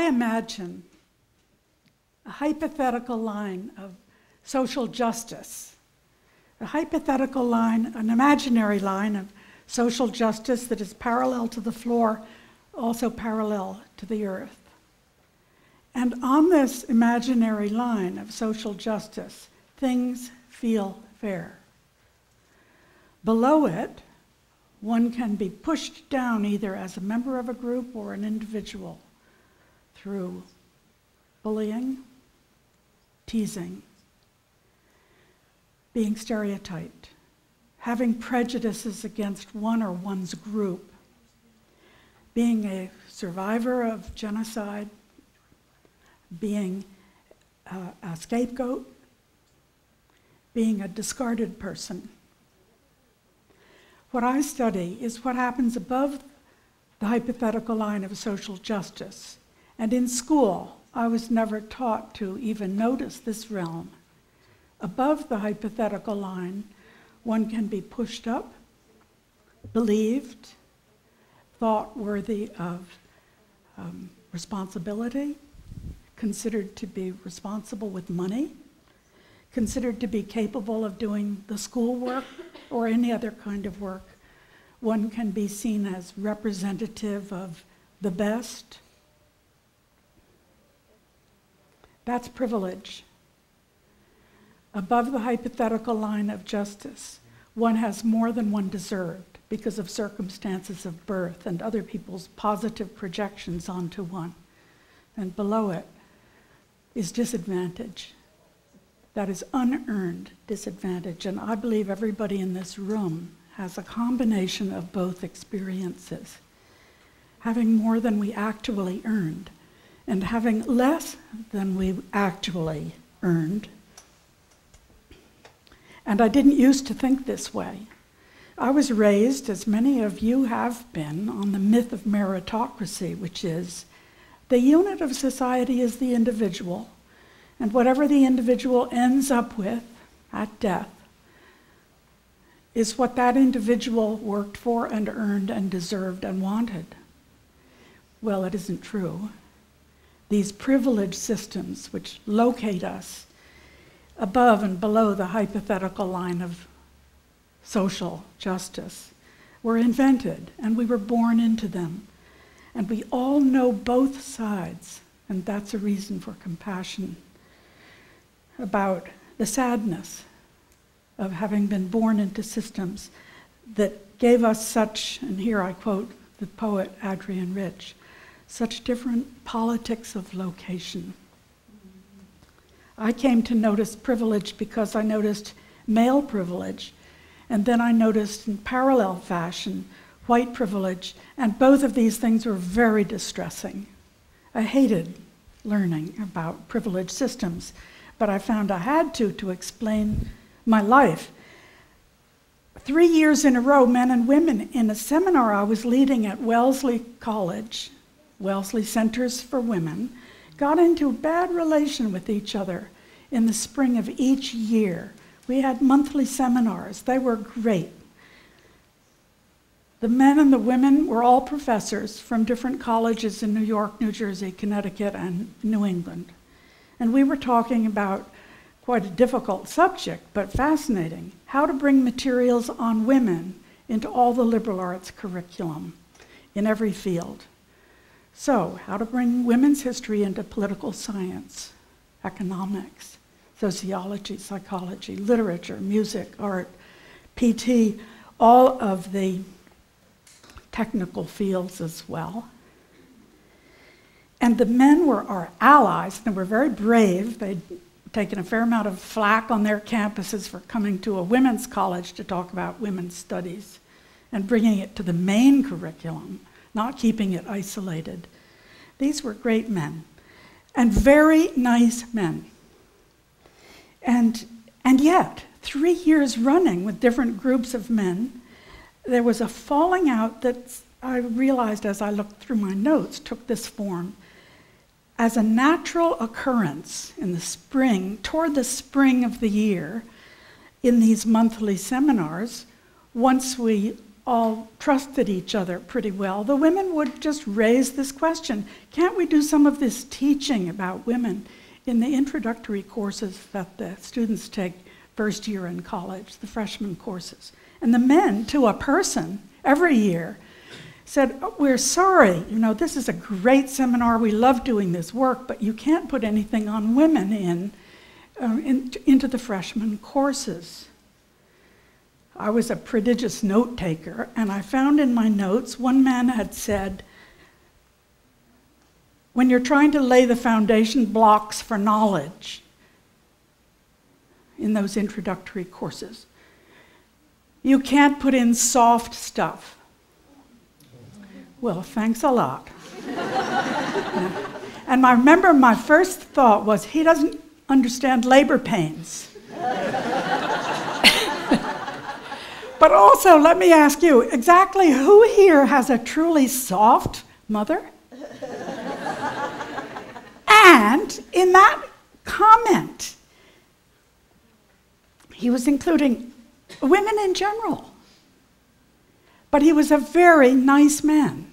imagine a hypothetical line of social justice, a hypothetical line, an imaginary line of social justice that is parallel to the floor, also parallel to the earth. And on this imaginary line of social justice, things feel fair. Below it, one can be pushed down either as a member of a group or an individual through bullying, teasing, being stereotyped, having prejudices against one or one's group, being a survivor of genocide, being a scapegoat, being a discarded person. What I study is what happens above the hypothetical line of social justice. And in school, I was never taught to even notice this realm. Above the hypothetical line, one can be pushed up, believed, thought worthy of responsibility, considered to be responsible with money, considered to be capable of doing the schoolwork or any other kind of work. One can be seen as representative of the best. That's privilege. Above the hypothetical line of justice, one has more than one deserved because of circumstances of birth and other people's positive projections onto one. And below it is disadvantage. That is unearned disadvantage. And I believe everybody in this room has a combination of both experiences. Having more than we actually earned and having less than we actually earned. And I didn't used to think this way. I was raised, as many of you have been, on the myth of meritocracy, which is the unit of society is the individual, and whatever the individual ends up with at death is what that individual worked for and earned and deserved and wanted. Well, it isn't true. These privilege systems which locate us above and below the hypothetical line of social justice were invented, and we were born into them. And we all know both sides, and that's a reason for compassion about the sadness of having been born into systems that gave us such, and here I quote the poet Adrienne Rich, such different politics of location. I came to notice privilege because I noticed male privilege, and then I noticed in parallel fashion white privilege, and both of these things were very distressing. I hated learning about privileged systems, but I found I had to explain my life. 3 years in a row, men and women, in a seminar I was leading at Wellesley College, Wellesley Centers for Women, got into a bad relation with each other in the spring of each year. We had monthly seminars. They were great. The men and the women were all professors from different colleges in New York, New Jersey, Connecticut, and New England. And we were talking about quite a difficult subject, but fascinating, how to bring materials on women into all the liberal arts curriculum in every field. So, how to bring women's history into political science, economics, sociology, psychology, literature, music, art, PT, all of the technical fields as well. And the men were our allies. They were very brave. They'd taken a fair amount of flack on their campuses for coming to a women's college to talk about women's studies and bringing it to the main curriculum, not keeping it isolated. These were great men, and very nice men. And yet, 3 years running with different groups of men, there was a falling out that I realized as I looked through my notes took this form. As a natural occurrence in the spring, toward the spring of the year, in these monthly seminars, once we all trusted each other pretty well, the women would just raise this question, can't we do some of this teaching about women in the introductory courses that the students take first year in college, the freshman courses? And the men, to a person, every year, said, oh, we're sorry, this is a great seminar, we love doing this work, but you can't put anything on women into the freshman courses. I was a prodigious note taker, and I found in my notes, one man had said, when you're trying to lay the foundation blocks for knowledge in those introductory courses, you can't put in soft stuff. Well, thanks a lot. And I remember my first thought was, he doesn't understand labor pains. But also, let me ask you, exactly who here has a truly soft mother? And in that comment, he was including women in general. But he was a very nice man.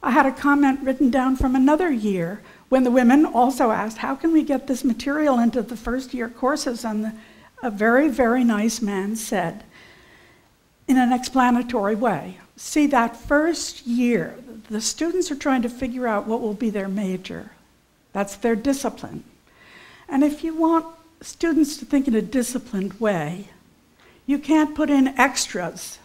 I had a comment written down from another year when the women also asked, how can we get this material into the first year courses? And a very, very nice man said, in an explanatory way, see, that first year, the students are trying to figure out what will be their major. That's their discipline. And if you want students to think in a disciplined way, you can't put in extras.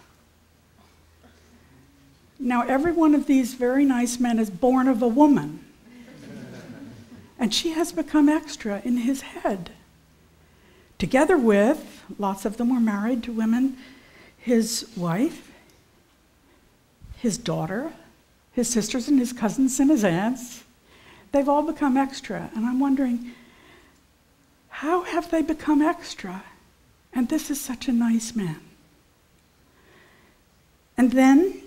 Now, every one of these very nice men is born of a woman. And she has become extra in his head. Together with, lots of them were married to women, his wife, his daughter, his sisters and his cousins and his aunts. They've all become extra. And I'm wondering, how have they become extra? And this is such a nice man. And then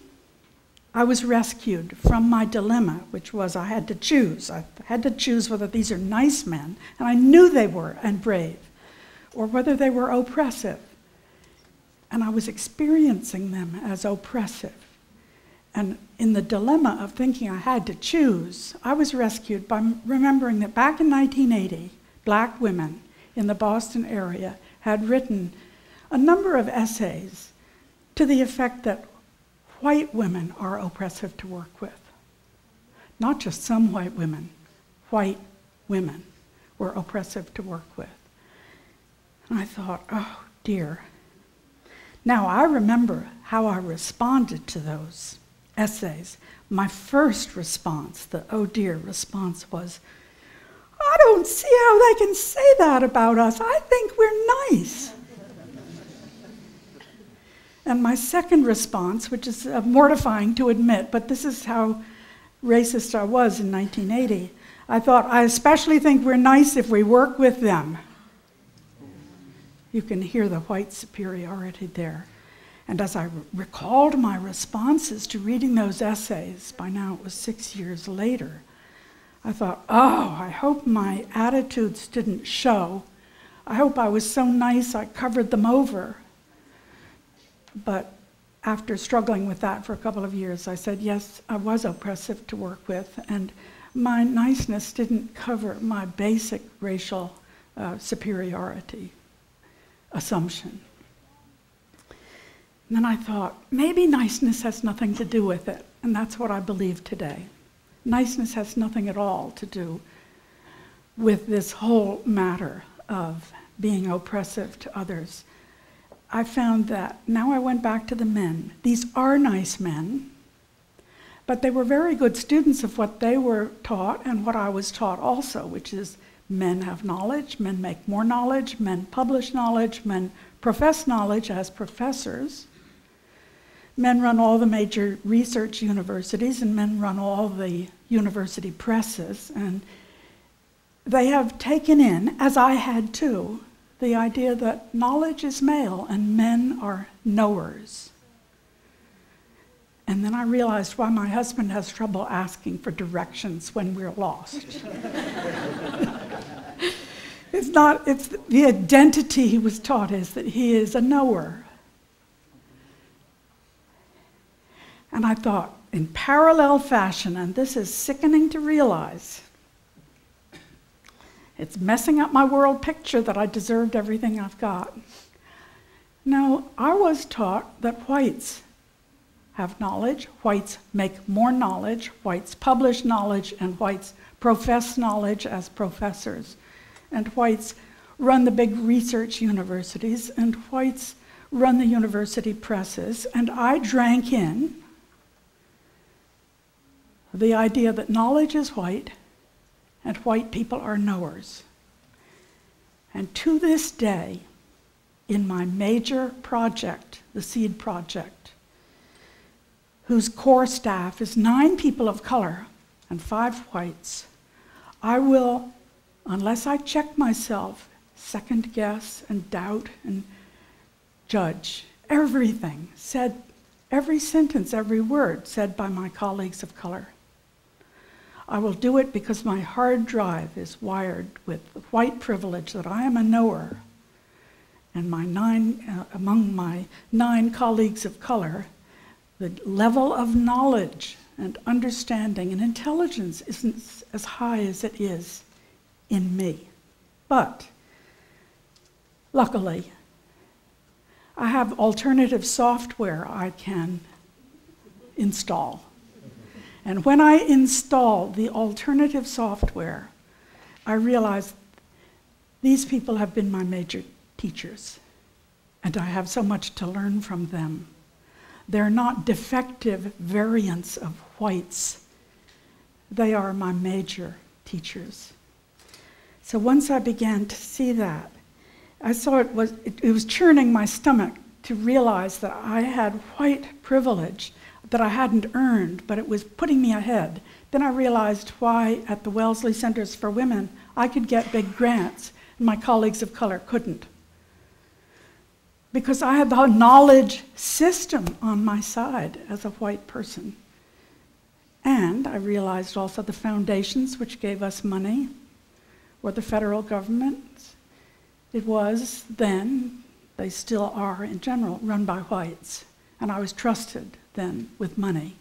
I was rescued from my dilemma, which was I had to choose. I had to choose whether these are nice men, and I knew they were, and brave, or whether they were oppressive. And I was experiencing them as oppressive. And in the dilemma of thinking I had to choose, I was rescued by remembering that back in 1980, black women in the Boston area had written a number of essays to the effect that white women are oppressive to work with. Not just some white women were oppressive to work with. And I thought, oh dear. Now I remember how I responded to those essays. My first response, the oh dear response, was, I don't see how they can say that about us. I think we're nice. And my second response, which is mortifying to admit, but this is how racist I was in 1980, I thought, I especially think we're nice if we work with them. You can hear the white superiority there. And as I recalled my responses to reading those essays, by now it was 6 years later, I thought, oh, I hope my attitudes didn't show. I hope I was so nice I covered them over. But after struggling with that for a couple of years, I said, yes, I was oppressive to work with, and my niceness didn't cover my basic racial superiority assumption. And then I thought, maybe niceness has nothing to do with it, and that's what I believe today. Niceness has nothing at all to do with this whole matter of being oppressive to others. I found that, now I went back to the men. These are nice men, but they were very good students of what they were taught and what I was taught also, which is men have knowledge, men make more knowledge, men publish knowledge, men profess knowledge as professors. Men run all the major research universities, and men run all the university presses, and they have taken in, as I had too, the idea that knowledge is male and men are knowers. And then I realized why my husband has trouble asking for directions when we're lost. It's the identity he was taught is that he is a knower. And I thought, in parallel fashion, and this is sickening to realize, it's messing up my world picture that I deserved everything I've got. No, I was taught that whites have knowledge, whites make more knowledge, whites publish knowledge, and whites profess knowledge as professors. And whites run the big research universities, and whites run the university presses. And I drank in the idea that knowledge is white, and white people are knowers. And to this day, in my major project, the SEED project, whose core staff is 9 people of color and 5 whites, I will, unless I check myself, second guess and doubt and judge everything said, every sentence, every word said by my colleagues of color. I will do it because my hard drive is wired with white privilege that I am a knower. And among my 9 colleagues of color, the level of knowledge and understanding and intelligence isn't as high as it is in me. But luckily, I have alternative software I can install. And when I install the alternative software, I realize these people have been my major teachers, and I have so much to learn from them. They're not defective variants of whites. They are my major teachers. So once I began to see that, I saw it was churning my stomach to realize that I had white privilege that I hadn't earned, but it was putting me ahead. Then I realized why at the Wellesley Centers for Women I could get big grants and my colleagues of color couldn't. Because I had the knowledge system on my side as a white person. And I realized also the foundations which gave us money were the federal government. It was then, they still are in general, run by whites. And I was trusted then with money,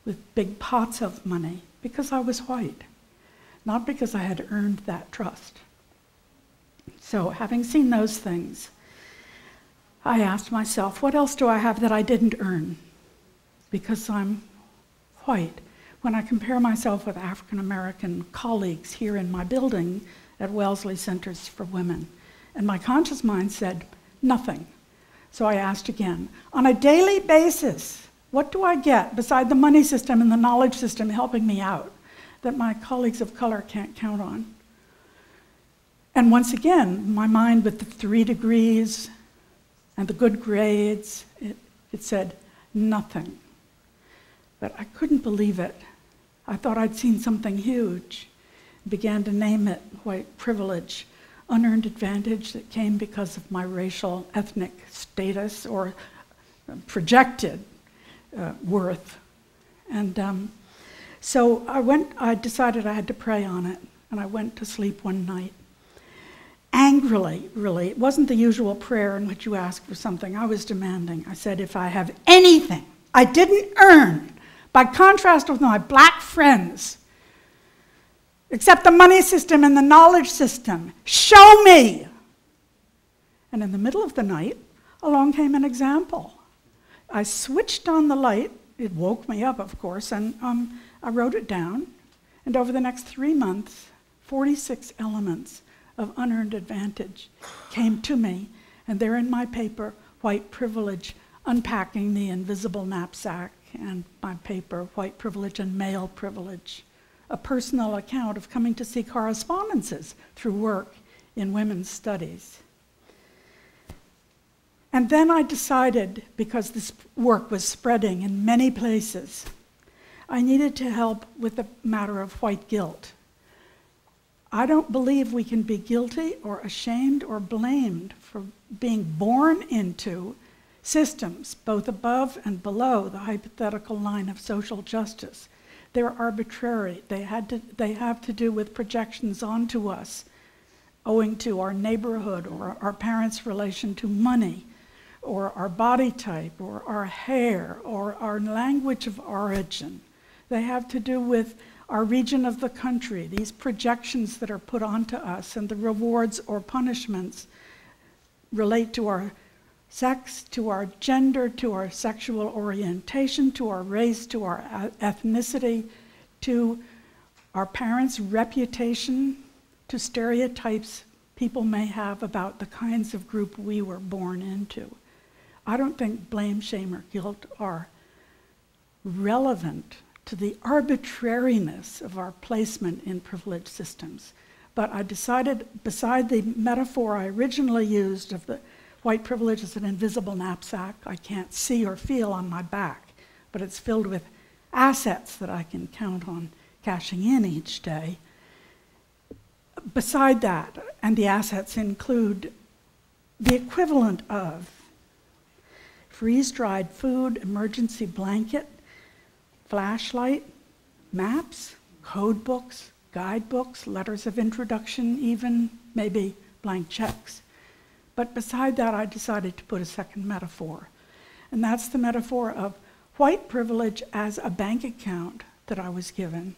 with big pots of money, because I was white, not because I had earned that trust. So having seen those things, I asked myself, what else do I have that I didn't earn? Because I'm white. When I compare myself with African American colleagues here in my building at Wellesley Centers for Women, and my conscious mind said, nothing. So I asked again, on a daily basis, what do I get beside the money system and the knowledge system helping me out that my colleagues of color can't count on? And once again, my mind with the 3 degrees and the good grades, it said nothing. But I couldn't believe it. I thought I'd seen something huge. Began to name it white privilege, unearned advantage that came because of my racial, ethnic status or projected worth. And so I decided I had to pray on it, and I went to sleep one night. Angrily, really. It wasn't the usual prayer in which you ask for something. I was demanding. I said, if I have anything I didn't earn, by contrast with my black friends, except the money system and the knowledge system, show me. And in the middle of the night, along came an example. I switched on the light. It woke me up, of course, and I wrote it down. And over the next 3 months, 46 elements of unearned advantage came to me, and they're in my paper, White Privilege, Unpacking the Invisible Knapsack, and my paper, White Privilege and Male Privilege, a personal account of coming to see correspondences through work in women's studies. And then I decided, because this work was spreading in many places, I needed to help with the matter of white guilt. I don't believe we can be guilty or ashamed or blamed for being born into systems, both above and below the hypothetical line of social justice. They're arbitrary. They have to do with projections onto us, owing to our neighborhood or our parents' relation to money, or our body type, or our hair, or our language of origin. They have to do with our region of the country, these projections that are put onto us, and the rewards or punishments relate to our sex, to our gender, to our sexual orientation, to our race, to our ethnicity, to our parents' reputation, to stereotypes people may have about the kinds of group we were born into. I don't think blame, shame, or guilt are relevant to the arbitrariness of our placement in privileged systems. But I decided, beside the metaphor I originally used of the white privilege as an invisible knapsack I can't see or feel on my back, but it's filled with assets that I can count on cashing in each day. Beside that, and the assets include the equivalent of freeze-dried food, emergency blanket, flashlight, maps, code books, guidebooks, letters of introduction even, maybe blank checks. But beside that, I decided to put a second metaphor. And that's the metaphor of white privilege as a bank account that I was given.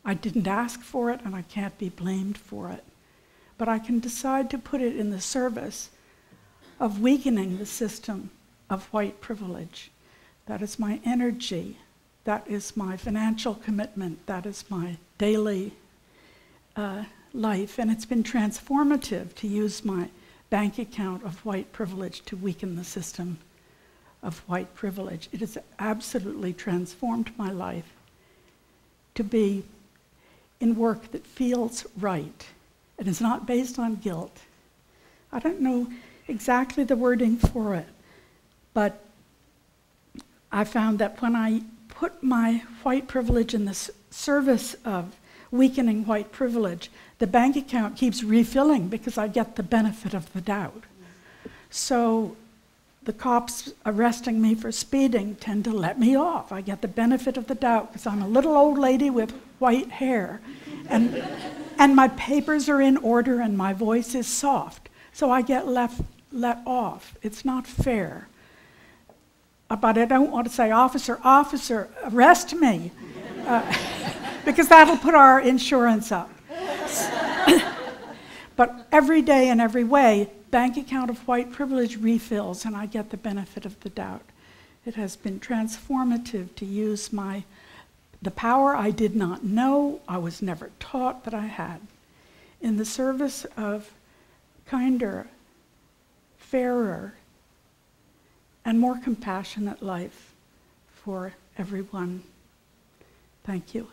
I didn't ask for it, and I can't be blamed for it. But I can decide to put it in the service of weakening the system of white privilege. That is my energy. That is my financial commitment. That is my daily life. And it's been transformative to use my bank account of white privilege to weaken the system of white privilege. It has absolutely transformed my life to be in work that feels right and is not based on guilt. I don't know exactly the wording for it, but I found that when I put my white privilege in the service of weakening white privilege, the bank account keeps refilling because I get the benefit of the doubt. So the cops arresting me for speeding tend to let me off. I get the benefit of the doubt because I'm a little old lady with white hair, and my papers are in order and my voice is soft. So I get let off. It's not fair. But I don't want to say, officer, arrest me, because that'll put our insurance up. But every day in every way, bank account of white privilege refills, and I get the benefit of the doubt. It has been transformative to use the power I did not know, I was never taught that I had, in the service of kinder, fairer, and more compassionate life for everyone. Thank you.